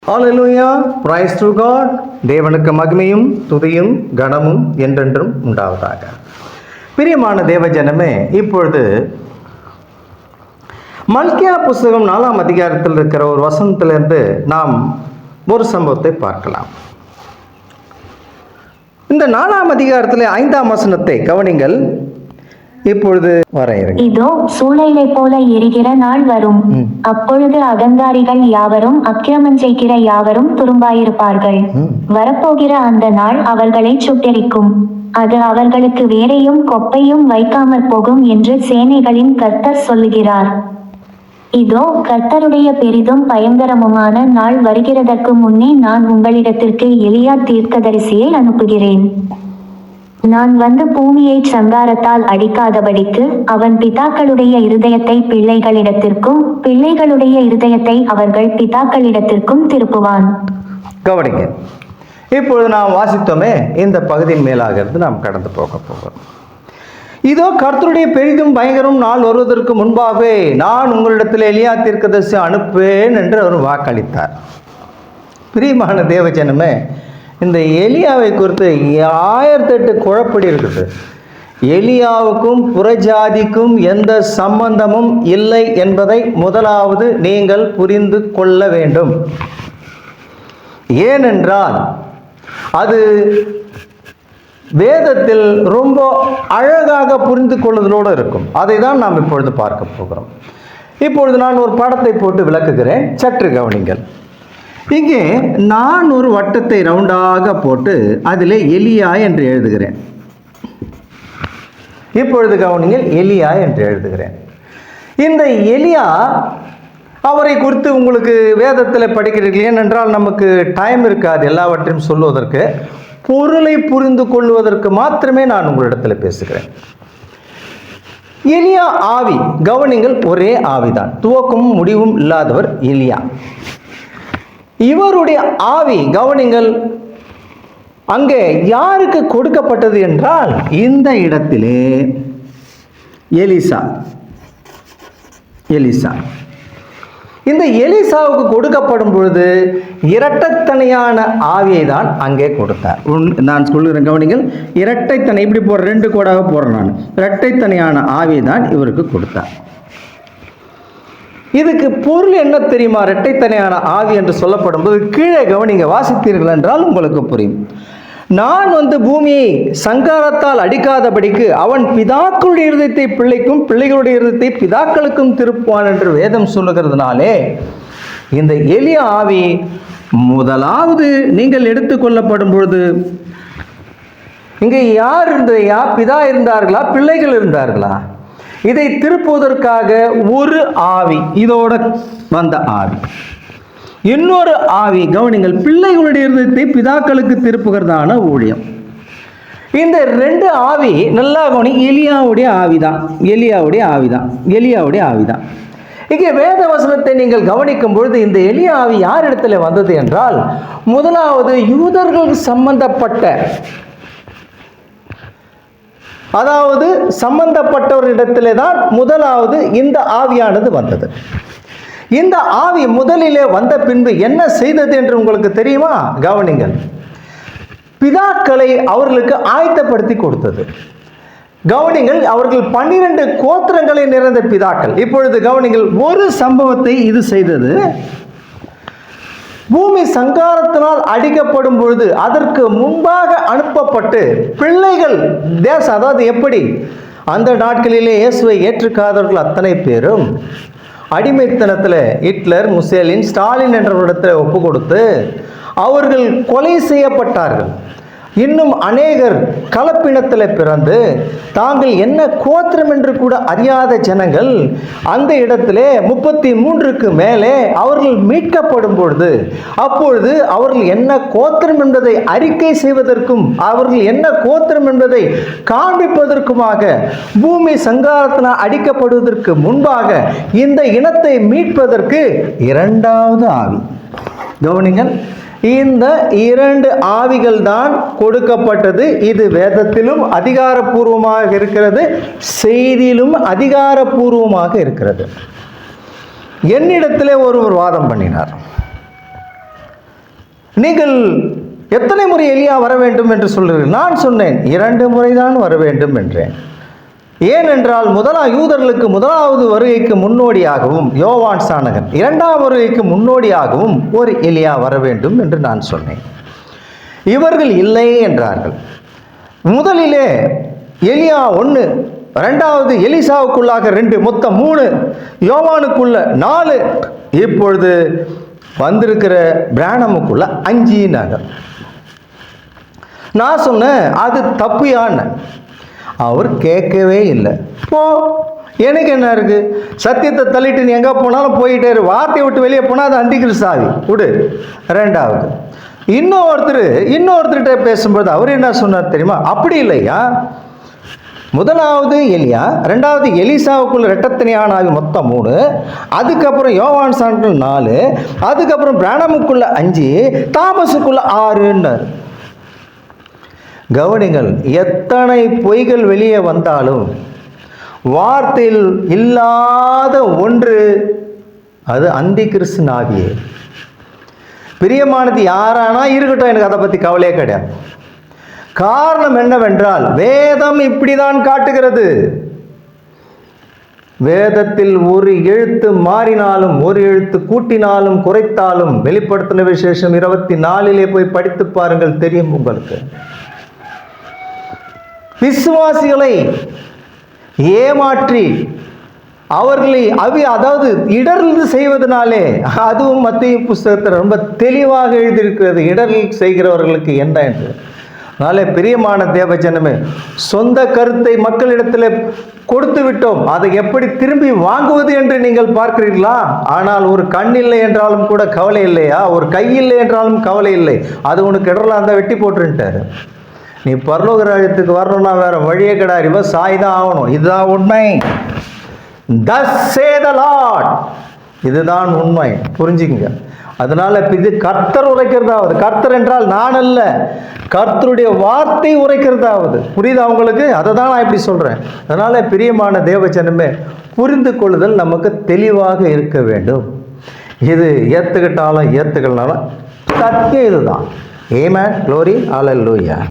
Hallelujah, price to God. தேவனுக்கு மகிமையும் துதியும் கனமும் என்றென்றும் உண்டாவதாக. பிரியமான தேவஜனமே, இப்பொழுது மல்கியா புஸ்தகம் 4ஆம் அதிகாரத்தில் இருக்கிற ஒரு வசனத்திலிருந்து நாம் ஒரு சம்பவத்தை பார்க்கலாம். இந்த 4ஆம் அதிகாரத்தில் 5ஆம் வசனத்தை கவனிங்கள். இப்பொழுது இதோ சூளையை போல எரிகிற நாள் வரும். அப்பொழுது அகங்காரிகள் யாவரும் அக்கிரமம் செய்கிற யாவரும் துரும்பாயிருப்பார்கள். வரப்போகிற அந்த நாள் அவர்களை சுட்டெரிக்கும். அது அவர்களுக்கு வேரையும் கொப்பையும் வைக்காமற் போகும் என்று சேனைகளின் கர்த்தர் சொல்லுகிறார். இதோ கர்த்தருடைய பெரிதும் பயங்கரமுமான நாள் வருகிறதற்கு முன்னே நான் உங்களிடத்திற்கு எலியா தீர்க்கதரிசியை அனுப்புகிறேன். நான் வந்து பூமியை சங்காரத்தால் அடிக்காதபடிக்கு அவன் பிதாக்களுடைய இருதயத்தை பிள்ளைகளிடத்திற்கும் பிள்ளைகளுடைய இருதயத்தை அவர்கள் பிதாக்களிடத்திற்கும் திருப்புவான். கவனிங்க, இப்பொழுது நாம் வாசித்தோமே, இந்த பகுதியின் மேலாக இருந்து நாம் கடந்து போகிறோம். இதோ கர்த்தருடைய பெரிதும் பயங்கரம் நாள் வருவதற்கு முன்பாகவே நான் உங்களிடத்தில் எலியா தீர்க்கதரிசி அனுப்புவேன் என்று அவர் வாக்களித்தார். பிரியமான தேவஜனமே, இந்த எலியாவை குறித்து 1008 குழப்படி இருக்குது. எலியாவுக்கும் புறஜாதிக்கும் எந்த சம்பந்தமும் இல்லை என்பதை முதலாவது நீங்கள் புரிந்து கொள்ள வேண்டும். ஏனென்றால் அது வேதத்தில் ரொம்ப அழகாக புரிந்து கொள்வதோடு இருக்கும். அதை தான் நாம் இப்பொழுது பார்க்க போகிறோம். இப்பொழுது நான் ஒரு படத்தை போட்டு விளக்குகிறேன், சற்று கவனிங்கள். இங்கே நான் ஒரு வட்டத்தை ரவுண்டாக போட்டு அதில் எலியா என்று எழுதுகிறேன். இப்பொழுது கவனிங்கள், எலியா என்று எழுதுகிறேன். இந்த எலியா அவரை குறித்து உங்களுக்கு வேதத்தில் படிக்கிறீர்கள். ஏனென்றால் நமக்கு டைம் இருக்காது எல்லாவற்றையும் சொல்வதற்கு. பொருளை புரிந்து கொள்வதற்கு மாத்திரமே நான் உங்களிடத்தில் பேசுகிறேன். எலியா ஆவி, கவனிங்கள், ஒரே ஆவிதான், துவக்கமும் முடிவும் இல்லாதவர் எலியா. இவருடைய ஆவி, கவனிங்கள், அங்கே யாருக்கு கொடுக்கப்பட்டது என்றால் இந்த இடத்திலே எலிசா. இந்த எலிசாவுக்கு கொடுக்கப்படும் பொழுது இரட்டைத்தனையான ஆவியை தான் அங்கே கொடுத்தார். நான் சொல்லுகிறேன், கவனிங்கள், இரட்டைத்தனை, இப்படி போடுற 2 கோடாக போடுறேன் நான். இரட்டைத்தனையான ஆவியை தான் இவருக்கு கொடுத்தார். இதுக்கு பொருள் என்ன தெரியுமா? இரட்டைத்தனையான ஆவி என்று சொல்லப்படும் போது கீழே கவனிங்க, வாசித்தீர்கள் என்றால் உங்களுக்கு புரியும். நான் வந்து பூமியை சங்காரத்தால் அடிக்காதபடிக்கு அவன் பிதாக்களுடைய இருதயத்தை பிள்ளைக்கும் பிள்ளைகளுடைய இருதயத்தை பிதாக்களுக்கும் திருப்புவான் என்று வேதம் சொல்லுகிறதுனாலே இந்த எலியா ஆவி முதலாவது நீங்கள் எடுத்துக்கொள்ளப்படும் பொழுது இங்கே யார் இருந்ததையா? பிதா இருந்தார்களா, பிள்ளைகள் இருந்தார்களா? இதை திருப்புவதற்காக ஒரு ஆவி, இதோட வந்த ஆவி. இன்னொரு ஆவி, கவனிங்கள், பிள்ளைகளுடைய இருதயத்தை பிதாக்களுக்கு திருப்புகிறதான ஊழியம். இந்த 2 ஆவி நல்லா கவனி, எலியாவுடைய ஆவிதான். இங்கே வேத வசனத்தை நீங்கள் கவனிக்கும் பொழுது இந்த எலியா ஆவி யார் இடத்துல வந்தது என்றால், முதலாவது யூதர்கள் சம்பந்தப்பட்டவரிடத்திலே தான் முதலாவது இந்த ஆவியானது வந்தது. இந்த ஆவி முதலிலே வந்த பின்பு என்ன செய்தது என்று உங்களுக்கு தெரியுமா? கவனிங்கள், பிதாக்களை அவர்களுக்கு ஆயத்தப்படுத்தி கொடுத்தது. கவனிங்கள், அவர்கள் 12 கோத்திரங்களை நிறைந்த பிதாக்கள். இப்பொழுது கவனிங்கள், ஒரு சம்பவத்தை இது செய்தது. பூமி சங்காரத்தினால் அடிக்கப்படும் பொழுது அதற்கு முன்பாக அனுப்பப்பட்டு பிள்ளைகள் தேசம், அதாவது எப்படி அந்த நாட்களிலே இயேசுவை ஏற்றுக்காதவர்கள் அத்தனை பேரும் அடிமைத்தனத்தில் ஹிட்லர், முசேலின், ஸ்டாலின் என்றவரிடத்தில் ஒப்பு கொடுத்து அவர்கள் கொலை செய்யப்பட்டார்கள். இன்னும் அநேகர் கலப்பினத்தில் பிறந்து தாங்கள் என்ன கோத்திரம் என்று கூட அறியாத ஜனங்கள் அந்த இடத்திலே 33க்கு மேலே அவர்கள் மீட்கப்படும் பொழுது, அப்பொழுது அவர்கள் என்ன கோத்திரம் என்பதை அறிக்கை செய்வதற்கும் அவர்கள் என்ன கோத்திரம் என்பதை காண்பிப்பதற்குமாக பூமி சங்காரத்தினால் அடிக்கப்படுவதற்கு முன்பாக இந்த இனத்தை மீட்பதற்கு 2வது ஆவி. கவனிங்கள், இந்த 2 ஆவிகள் தான் கொடுக்கப்பட்டது. இது வேதத்திலும் அதிகாரப்பூர்வமாக இருக்கிறது, செய்தியிலும் அதிகாரப்பூர்வமாக இருக்கிறது. என்னிடத்திலே ஒருவர் வாதம் பண்ணினார். நீங்கள் எத்தனை முறை எலியா வர வேண்டும் என்று சொல்கிறீர்கள்? நான் சொன்னேன் 2 முறைதான் வர வேண்டும் என்றேன். ஏனென்றால் யூதர்களுக்கு முதலாவது வருகைக்கு முன்னோடியாகவும் யோவான் ஸ்நானகன், 2ஆம் வருகைக்கு முன்னோடியாகவும் ஒரு எலியா வர வேண்டும் என்று நான் சொன்னேன். இவர்கள் இல்லை என்றார்கள். முதலிலே எலியா 1, 2வது எலிசாவுக்குள்ளாக 2, மொத்தம் 3, யோவானுக்குள்ள 4, இப்பொழுது வந்திருக்கிற பிரானமுக்குள்ள 5. நான் சொன்னேன் அது தப்புயான. அவர் கேட்கவே இல்லை. போ, எனக்கு என்ன இருக்கு, சத்தியத்தை தள்ளிட்டு நீ எங்கே போனாலும் போயிட்டே இரு, வார்த்தையை விட்டு வெளியே போனால் அது அந்திக்கிறிஸ்து ஆவி விடு. 2வது இன்னொருத்தர்கிட்ட பேசும்போது அவர் என்ன சொன்னார் தெரியுமா? அப்படி இல்லையா, முதலாவது எலியா, 2வது எலிசாவுக்குள்ள இரட்டத்தனையான ஆவி, மொத்தம் 3, அதுக்கப்புறம் யோவான் ஸ்நானகன் 4, அதுக்கப்புறம் பிரானமுக்குள்ள 5, தாமஸுக்குள்ள 6ன்னார். கவனிங்கள், எத்தனை பொய்கள் வெளியே வந்தாலும் வார்த்தையில் இல்லாத ஒன்று அது அந்தி கிறிஸ்து ஆவியே. பிரியமானது யாரானா இருக்கட்டும், எனக்கு அதை பற்றி கவலையே கிடையாது. காரணம் என்னவென்றால் வேதம் இப்படிதான் காட்டுகிறது. வேதத்தில் ஒரு எழுத்து மாறினாலும் ஒரு எழுத்து கூட்டினாலும் குறைத்தாலும், வெளிப்படுத்தின விசேஷம் 24 போய் படித்து பாருங்கள், தெரியும் உங்களுக்கு. விசுவாசிகளை ஏமாற்றி அவர்களை அதாவது இடர்ந்து செய்வதனாலே, அதுவும் மத்திய புஸ்தகத்தில் ரொம்ப தெளிவாக எழுதியிருக்கிறது இடரில் செய்கிறவர்களுக்கு என்ன என்று. அதனால பிரியமான தேவஜனமே, சொந்த கருத்தை மக்களிடத்தில் கொடுத்து விட்டோம், அதை எப்படி திரும்பி வாங்குவது என்று நீங்கள் பார்க்கிறீர்களா? ஆனால் ஒரு கண் இல்லை என்றாலும் கூட கவலை இல்லையா? ஒரு கை இல்லை என்றாலும் கவலை இல்லை, அது உனக்கு இடரலாம் இருந்தால் வெட்டி போட்டுருன்ட்டாரு. நீ பரலோக ராஜ்யத்துக்கு வரணும்னா வேற வழியே கிடையாது, விவசாயி தான் ஆகணும். இதுதான் உண்மை. Thus say the Lord. இதுதான் உண்மை, புரிஞ்சுங்க. அதனால இது கர்த்தர் உரைக்கிறதாவது. கர்த்தர் என்றால் நான் அல்ல, கர்த்தருடைய வார்த்தை உரைக்கிறதாவது. புரியுதா உங்களுக்கு? அதை தான் நான் இப்படி சொல்றேன். அதனால பிரியமான தேவஜனமே, புரிந்து கொள்ளுதல் நமக்கு தெளிவாக இருக்க வேண்டும். இது ஏத்துக்கிட்டாலும் ஏத்துக்கலனாலும் சத்தியம் இதுதான். ஆமென். க்ளோரி, ஹல்லேலூயா.